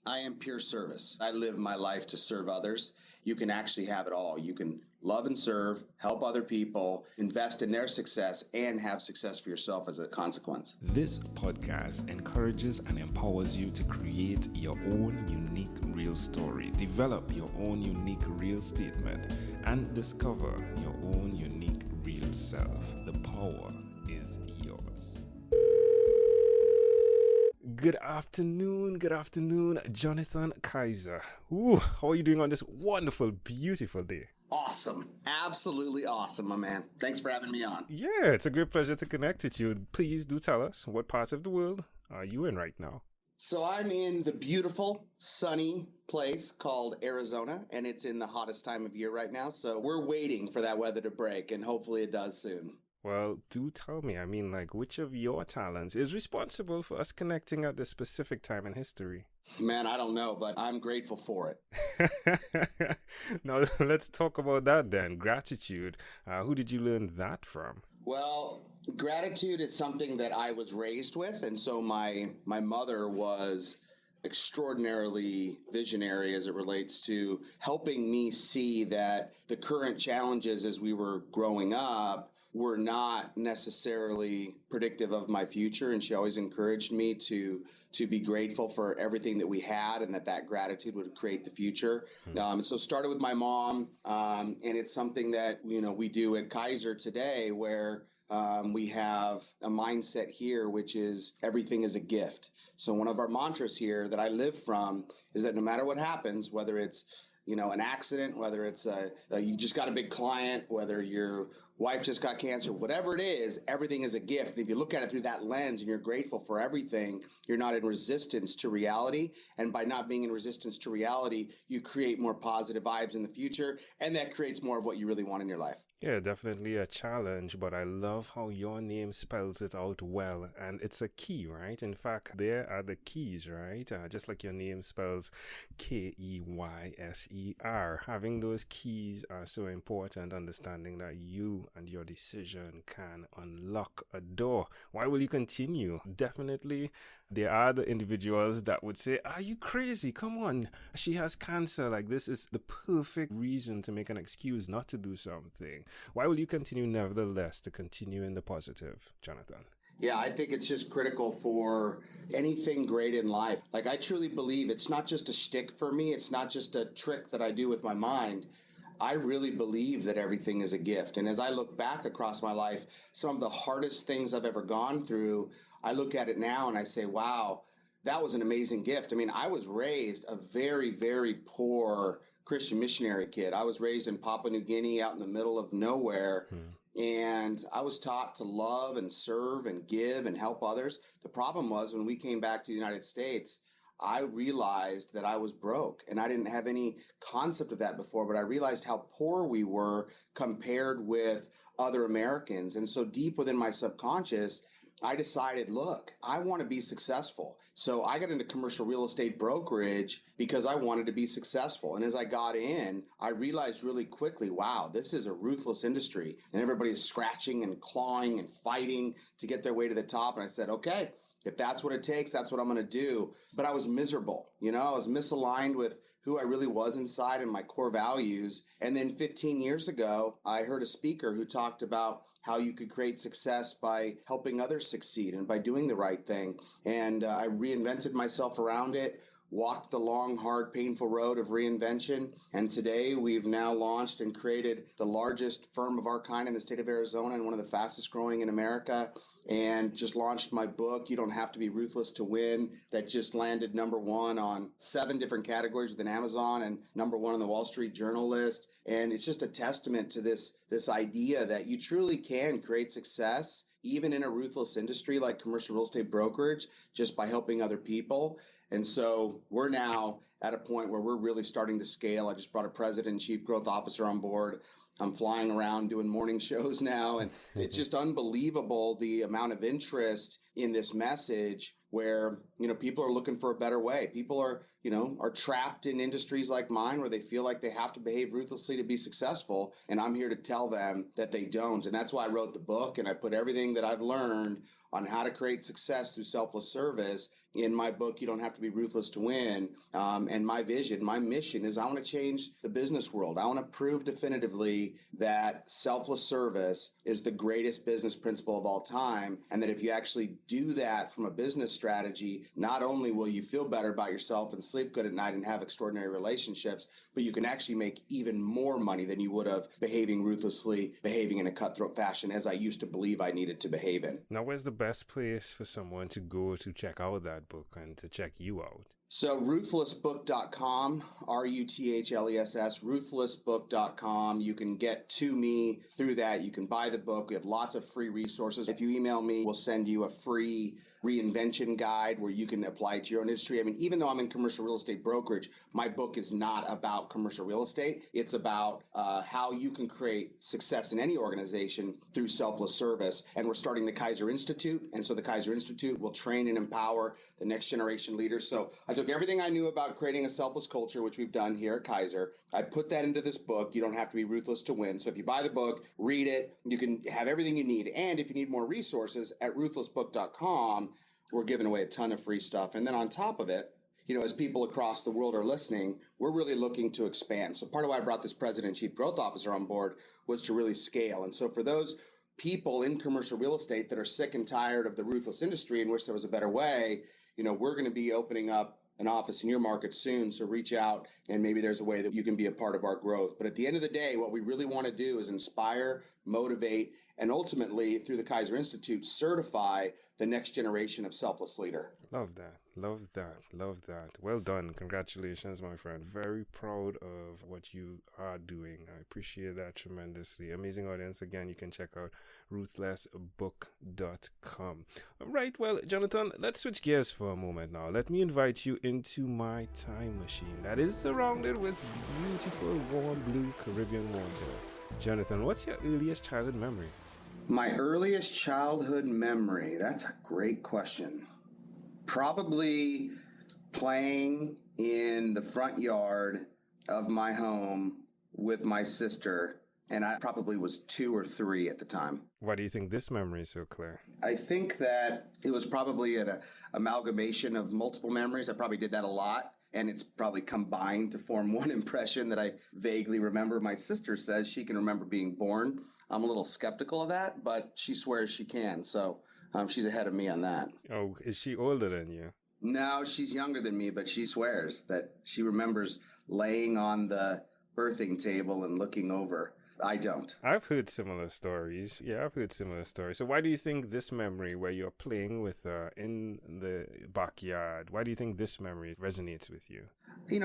I am pure service. I live my life to serve others. You can actually have it all. You can love and serve, help other people, invest in their success, and have success for yourself as a consequence. This podcast encourages and empowers you to create your own unique real story, develop your own unique real statement, and discover your own unique real self. The power is yours. Good afternoon, Jonathan Kaiser. How are you doing on this wonderful, beautiful day? Awesome. Absolutely awesome, my man. Thanks for having me on. Yeah, it's a great pleasure to connect with you. Please do tell us, what part of the world are you in right now? So I'm in the beautiful, sunny place called Arizona, and it's in the hottest time of year right now. So we're waiting for that weather to break, and hopefully it does soon. Well, do tell me, which of your talents is responsible for us connecting at this specific time in history? Man, I don't know, but I'm grateful for it. Now, let's talk about that then. Gratitude. Who did you learn that from? Well, gratitude is something that I was raised with. And so my mother was extraordinarily visionary as it relates to helping me see that the current challenges as we were growing up were not necessarily predictive of my future. And she always encouraged me to be grateful for everything that we had, and that gratitude would create the future. So it started with my mom, and it's something that, we do at Kaiser today, where we have a mindset here, which is everything is a gift. So one of our mantras here that I live from is that no matter what happens, whether it's an accident, whether it's you just got a big client, whether your wife just got cancer, whatever it is, everything is a gift. And if you look at it through that lens and you're grateful for everything, you're not in resistance to reality. And by not being in resistance to reality, you create more positive vibes in the future. And that creates more of what you really want in your life. Yeah, definitely a challenge, but I love how your name spells it out well, and it's a key, right? In fact, there are the keys, right? Just like your name spells Keyser. Having those keys are so important, understanding that you and your decision can unlock a door. Why will you continue? Definitely, there are the individuals that would say, are you crazy? Come on, she has cancer. Like, this is the perfect reason to make an excuse not to do something. Why will you continue nevertheless to continue in the positive, Jonathan? Yeah, I think it's just critical for anything great in life. Like, I truly believe it's not just a shtick for me. It's not just a trick that I do with my mind. I really believe that everything is a gift. And as I look back across my life, some of the hardest things I've ever gone through, I look at it now and I say, wow, that was an amazing gift. I mean, I was raised a very, very poor Christian missionary kid. I was raised in Papua New Guinea out in the middle of nowhere. And I was taught to love and serve and give and help others. The problem was when we came back to the United States, I realized that I was broke, and I didn't have any concept of that before, but I realized how poor we were compared with other Americans. And so deep within my subconscious, I decided, look, I want to be successful. So I got into commercial real estate brokerage because I wanted to be successful. And as I got in, I realized really quickly, wow, this is a ruthless industry. And everybody's scratching and clawing and fighting to get their way to the top. And I said, okay, if that's what it takes, that's what I'm going to do. But I was miserable. I was misaligned with who I really was inside and my core values. And then 15 years ago, I heard a speaker who talked about how you could create success by helping others succeed and by doing the right thing. And I reinvented myself around it, walked the long, hard, painful road of reinvention. And today we've now launched and created the largest firm of our kind in the state of Arizona and one of the fastest growing in America. And just launched my book, You Don't Have to Be Ruthless to Win, that just landed #1 on 7 different categories within Amazon and #1 on the Wall Street Journal list. And it's just a testament to this idea that you truly can create success even in a ruthless industry like commercial real estate brokerage, just by helping other people. And so we're now at a point where we're really starting to scale. I just brought a president and chief growth officer on board. I'm flying around doing morning shows now, and it's just unbelievable the amount of interest in this message where, people are looking for a better way. People are trapped in industries like mine where they feel like they have to behave ruthlessly to be successful. And I'm here to tell them that they don't. And that's why I wrote the book, and I put everything that I've learned on how to create success through selfless service. In my book, You Don't Have to Be Ruthless to Win. And my vision, my mission is I want to change the business world. I want to prove definitively that selfless service is the greatest business principle of all time. And that if you actually do that from a business strategy, not only will you feel better about yourself and sleep good at night and have extraordinary relationships, but you can actually make even more money than you would have behaving ruthlessly, behaving in a cutthroat fashion, as I used to believe I needed to behave in. Now, where's the best place for someone to go to check out that book and to check you out? So ruthlessbook.com, RUTHLESS, ruthlessbook.com. You can get to me through that. You can buy the book. We have lots of free resources. If you email me, we'll send you a free reinvention guide where you can apply it to your own industry. I mean, even though I'm in commercial real estate brokerage, my book is not about commercial real estate. It's about how you can create success in any organization through selfless service. And we're starting the Kaiser Institute. And so the Kaiser Institute will train and empower the next generation leaders. So I took everything I knew about creating a selfless culture, which we've done here at Kaiser. I put that into this book. You Don't Have to Be Ruthless to Win. So if you buy the book, read it, you can have everything you need. And if you need more resources, at ruthlessbook.com, we're giving away a ton of free stuff. And then on top of it, as people across the world are listening, we're really looking to expand. So part of why I brought this president and chief growth officer on board was to really scale. And so for those people in commercial real estate that are sick and tired of the ruthless industry and wish there was a better way, we're going to be opening up an office in your market soon. So reach out and maybe there's a way that you can be a part of our growth. But at the end of the day, what we really want to do is inspire, motivate, and ultimately through the Kaiser Institute, certify the next generation of selfless leader. Love that. Love that. Love that. Well done. Congratulations, my friend. Very proud of what you are doing. I appreciate that tremendously. Amazing audience. Again, you can check out ruthlessbook.com. All right. Well, Jonathan, let's switch gears for a moment now. Let me invite you into my time machine that is surrounded with beautiful, warm blue Caribbean water. Jonathan, what's your earliest childhood memory? My earliest childhood memory, that's a great question. Probably playing in the front yard of my home with my sister, and I probably was 2 or 3 at the time. Why do you think this memory is so clear? I think that it was probably an amalgamation of multiple memories. I probably did that a lot, and it's probably combined to form one impression that I vaguely remember. My sister says she can remember being born. I'm a little skeptical of that, but she swears she can. So she's ahead of me on that. Oh, is she older than you? No, she's younger than me, but she swears that she remembers laying on the birthing table and looking over. I don't. I've heard similar stories. Yeah, I've heard similar stories. So why do you think this memory where you're playing with in the backyard, why do you think this memory resonates with you?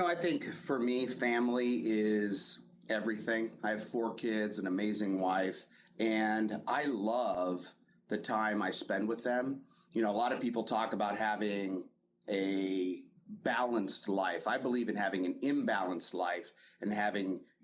I think for me, family is everything. I have 4 kids, an amazing wife, and I love the time I spend with them. A lot of people talk about having a balanced life. I believe in having an imbalanced life and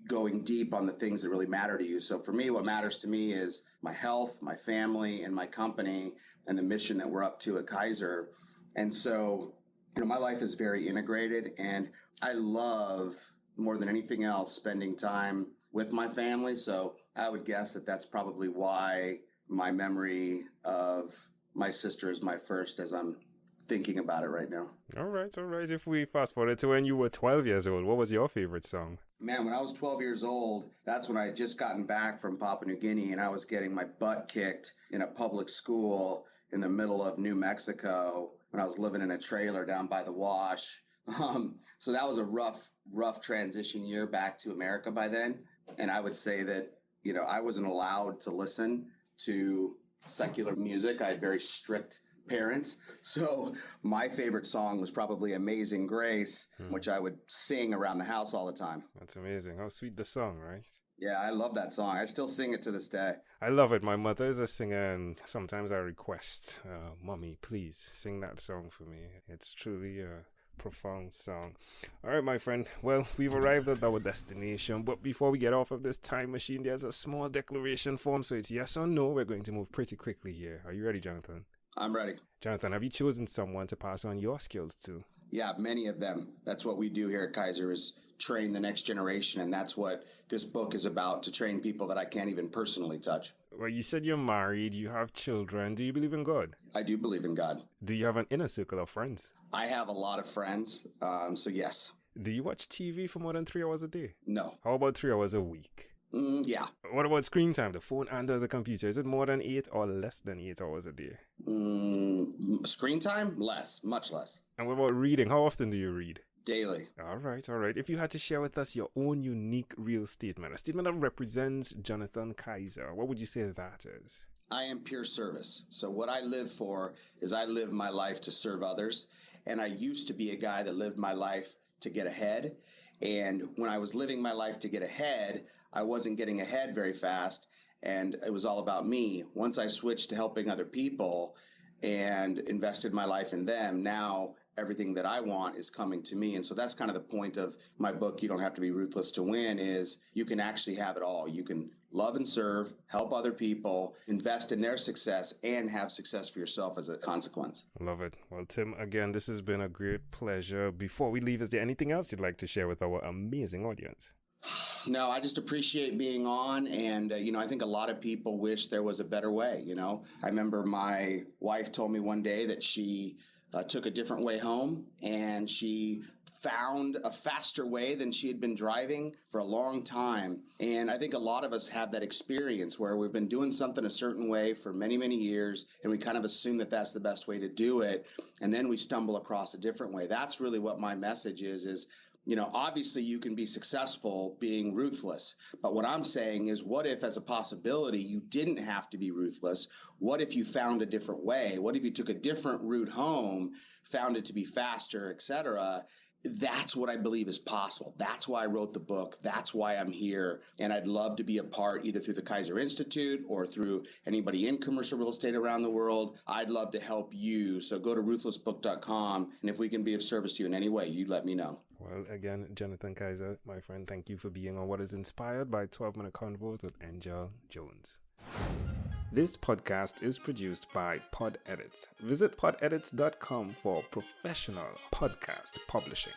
going deep on the things that really matter to you. So for me, what matters to me is my health, my family, and my company, and the mission that we're up to at Kaiser. And so, my life is very integrated, and I love more than anything else spending time with my family. So I would guess that that's probably why my memory of my sister is my first as I'm thinking about it right now. All right. If we fast forward to when you were 12 years old, what was your favorite song? Man, when I was 12 years old, that's when I had just gotten back from Papua New Guinea, and I was getting my butt kicked in a public school in the middle of New Mexico when I was living in a trailer down by the wash. So that was a rough transition year back to America by then. And I would say that, I wasn't allowed to listen to secular music. I had very strict parents. So my favorite song was probably Amazing Grace, which I would sing around the house all the time. That's amazing. How sweet the song, right? Yeah, I love that song. I still sing it to this day. I love it. My mother is a singer, and sometimes I request, Mommy, please sing that song for me. It's truly a profound song. All right, my friend. Well, we've arrived at our destination, but before we get off of this time machine, there's a small declaration form, so it's yes or no. We're going to move pretty quickly here. Are you ready, Jonathan? I'm ready. Jonathan, have you chosen someone to pass on your skills to? Yeah, many of them. That's what we do here at Kaiser, is train the next generation. And that's what this book is about, to train people that I can't even personally touch. Well, you said you're married, you have children. Do you believe in God? I do believe in God. Do you have an inner circle of friends? I have a lot of friends, so yes. Do you watch TV for more than 3 hours a day? No. How about 3 hours a week? Yeah. What about screen time, the phone and the computer? Is it more than 8 or less than 8 hours a day? Screen time? Less, much less. And what about reading? How often do you read? Daily. All right. If you had to share with us your own unique real statement, a statement that represents Jonathan Kaiser, what would you say that is? I am pure service. So what I live for is I live my life to serve others. And I used to be a guy that lived my life to get ahead. And when I was living my life to get ahead, I wasn't getting ahead very fast. And it was all about me. Once I switched to helping other people and invested my life in them, now everything that I want is coming to me. And so that's kind of the point of my book, You Don't Have to Be Ruthless to Win, is you can actually have it all. You can love and serve, help other people, invest in their success, and have success for yourself as a consequence. Love it. Well, Tim, again, this has been a great pleasure. Before we leave, is there anything else you'd like to share with our amazing audience? No, I just appreciate being on. And, I think a lot of people wish there was a better way. I remember my wife told me one day that she took a different way home, and she found a faster way than she had been driving for a long time. And I think a lot of us have that experience where we've been doing something a certain way for many, many years, and we kind of assume that that's the best way to do it. And then we stumble across a different way. That's really what my message is, obviously you can be successful being ruthless. But what I'm saying is, what if, as a possibility, you didn't have to be ruthless? What if you found a different way? What if you took a different route home, found it to be faster, etc.? That's what I believe is possible. That's why I wrote the book. That's why I'm here. And I'd love to be a part, either through the Kaiser Institute or through anybody in commercial real estate around the world. I'd love to help you. So go to ruthlessbook.com. And if we can be of service to you in any way, you let me know. Well, again, Jonathan Kaiser, my friend, thank you for being on what is inspired by 12-Minute Convos with Angel Jones. This podcast is produced by Pod Edits. Visit podedits.com for professional podcast publishing.